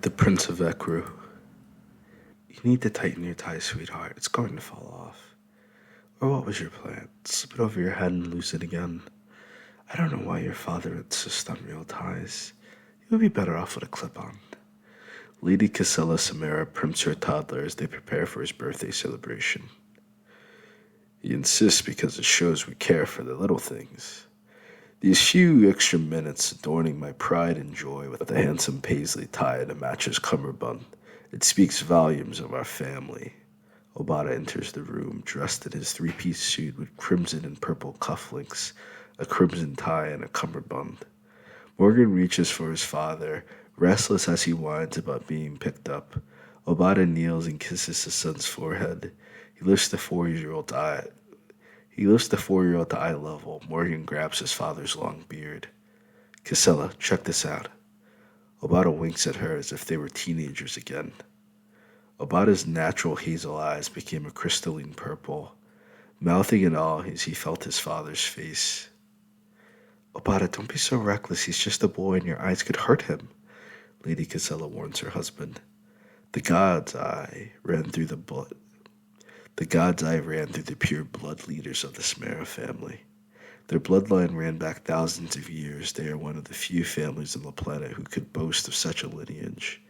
The Prince of Ecru. You need to tighten your tie, sweetheart. It's going to fall off. Or what was your plan? Slip it over your head and loose it again. I don't know why your father insists on real ties. You would be better off with a clip-on. Lady Casella Samara primps her toddler as they prepare for his birthday celebration. He insists because it shows we care for the little things. These few extra minutes adorning my pride and joy with a handsome paisley tie and a matcher's cummerbund. It speaks volumes of our family. Obata enters the room, dressed in his three-piece suit with crimson and purple cufflinks, a crimson tie, and a cummerbund. Morgan reaches for his father, restless as he whines about being picked up. Obata kneels and kisses his son's forehead. He lifts the 4-year-old to eye level. Morgan grabs his father's long beard. Casella, check this out. Obata winks at her as if they were teenagers again. Obata's natural hazel eyes became a crystalline purple, mouthing in awe as he felt his father's face. Obata, don't be so reckless. He's just a boy and your eyes could hurt him, Lady Casella warns her husband. The god's eye ran through the pure blood leaders of the Samara family. Their bloodline ran back thousands of years. They are one of the few families on the planet who could boast of such a lineage.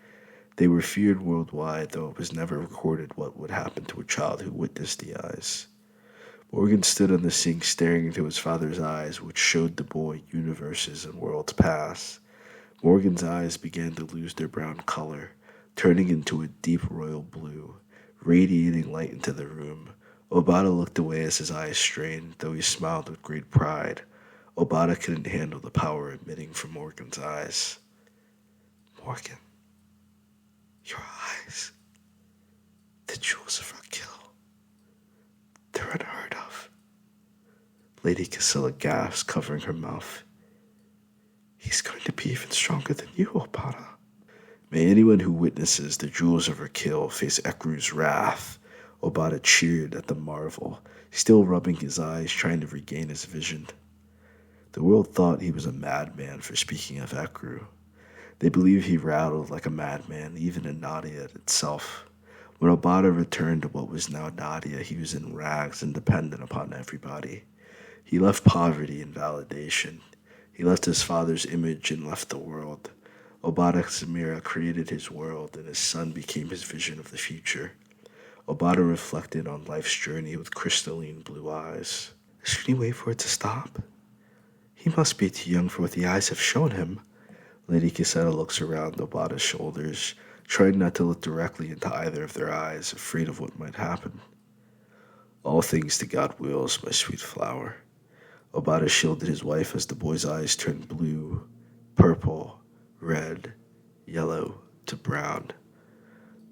They were feared worldwide, though it was never recorded what would happen to a child who witnessed the eyes. Morgan stood on the sink staring into his father's eyes, which showed the boy universes and worlds past. Morgan's eyes began to lose their brown color, turning into a deep royal blue, radiating light into the room. Obata looked away as his eyes strained, though he smiled with great pride. Obata couldn't handle the power emitting from Morgan's eyes. Morgan, your eyes, the jewels of our kill, they're unheard of. Lady Casilla gasped, covering her mouth. He's going to be even stronger than you, Obata. May anyone who witnesses the jewels of her kill face Ecru's wrath. Obata cheered at the marvel, still rubbing his eyes, trying to regain his vision. The world thought he was a madman for speaking of Ecru. They believed he rattled like a madman, even in Nadia itself. When Obata returned to what was now Nadia, he was in rags and dependent upon everybody. He left poverty and validation. He left his father's image and left the world. Obata Samira created his world, and his son became his vision of the future. Obata reflected on life's journey with crystalline blue eyes. Should he wait for it to stop? He must be too young for what the eyes have shown him. Lady Casetta looks around Obata's shoulders, trying not to look directly into either of their eyes, afraid of what might happen. All things to God wills, my sweet flower. Obata shielded his wife as the boy's eyes turned blue, purple, red, yellow, to brown.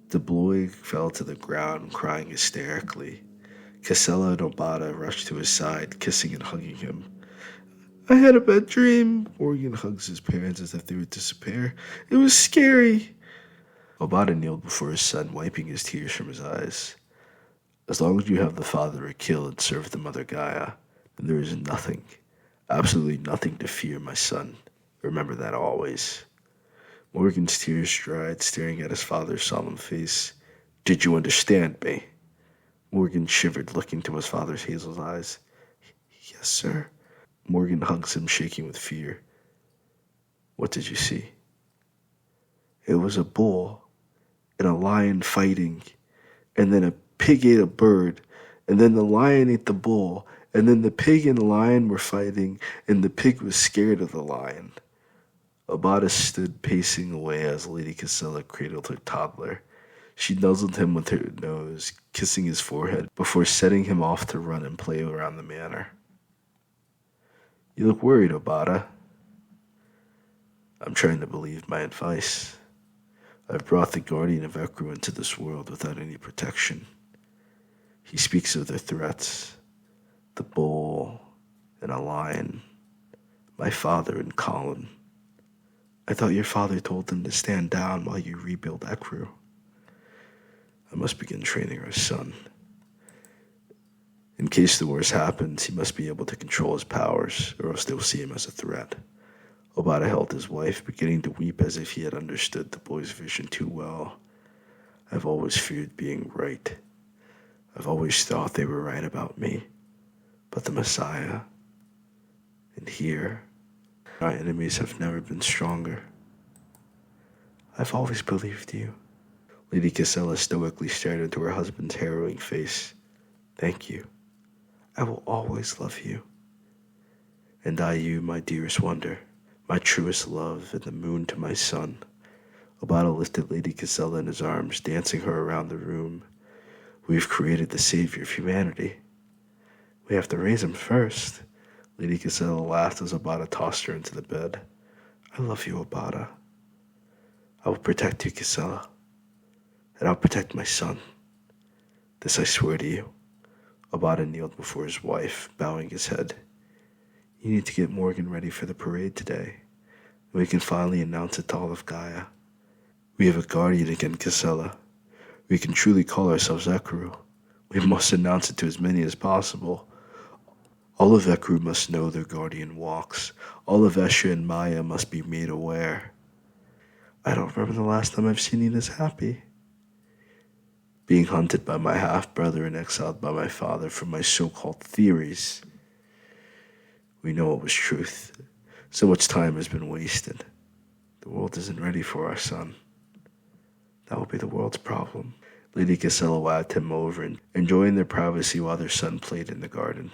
The boy fell to the ground, crying hysterically. Casella and Obata rushed to his side, kissing and hugging him. I had a bad dream. Morgan hugs his parents as if they would disappear. It was scary. Obata kneeled before his son, wiping his tears from his eyes. As long as you have the father to kill and serve the mother Gaia, then there is nothing, absolutely nothing to fear, my son. Remember that always. Morgan's tears dried, staring at his father's solemn face. Did you understand me? Morgan shivered, looking to his father's hazel eyes. Yes, sir. Morgan hugs him, shaking with fear. What did you see? It was a bull and a lion fighting, and then a pig ate a bird, and then the lion ate the bull, and then the pig and the lion were fighting, and the pig was scared of the lion. Obata stood pacing away as Lady Casella cradled her toddler. She nuzzled him with her nose, kissing his forehead before setting him off to run and play around the manor. You look worried, Obata. I'm trying to believe my advice. I've brought the guardian of Ecru into this world without any protection. He speaks of their threats, the bull and a lion, my father and Colin. I thought your father told them to stand down while you rebuild Ecru. I must begin training our son. In case the worst happens, he must be able to control his powers, or else they will see him as a threat. Obata held his wife, beginning to weep as if he had understood the boy's vision too well. I've always feared being right. I've always thought they were right about me. But the Messiah, and here, my enemies have never been stronger. I've always believed you. Lady Casella stoically stared into her husband's harrowing face. Thank you. I will always love you. And I you, my dearest wonder, my truest love, and the moon to my sun. Obata lifted Lady Casella in his arms, dancing her around the room. We've created the savior of humanity. We have to raise him first. Lady Casella laughed as Obata tossed her into the bed. I love you, Obata. I will protect you, Casella. And I'll protect my son. This I swear to you. Obata kneeled before his wife, bowing his head. You need to get Morgan ready for the parade today. We can finally announce it to all of Gaia. We have a guardian again, Casella. We can truly call ourselves Ecru. We must announce it to as many as possible. All of Ecru must know their guardian walks. All of Esha and Maya must be made aware. I don't remember the last time I've seen you this happy. Being hunted by my half-brother and exiled by my father for my so-called theories. We know it was truth. So much time has been wasted. The world isn't ready for our son. That will be the world's problem. Lady Casella waved him over, enjoying their privacy while their son played in the garden.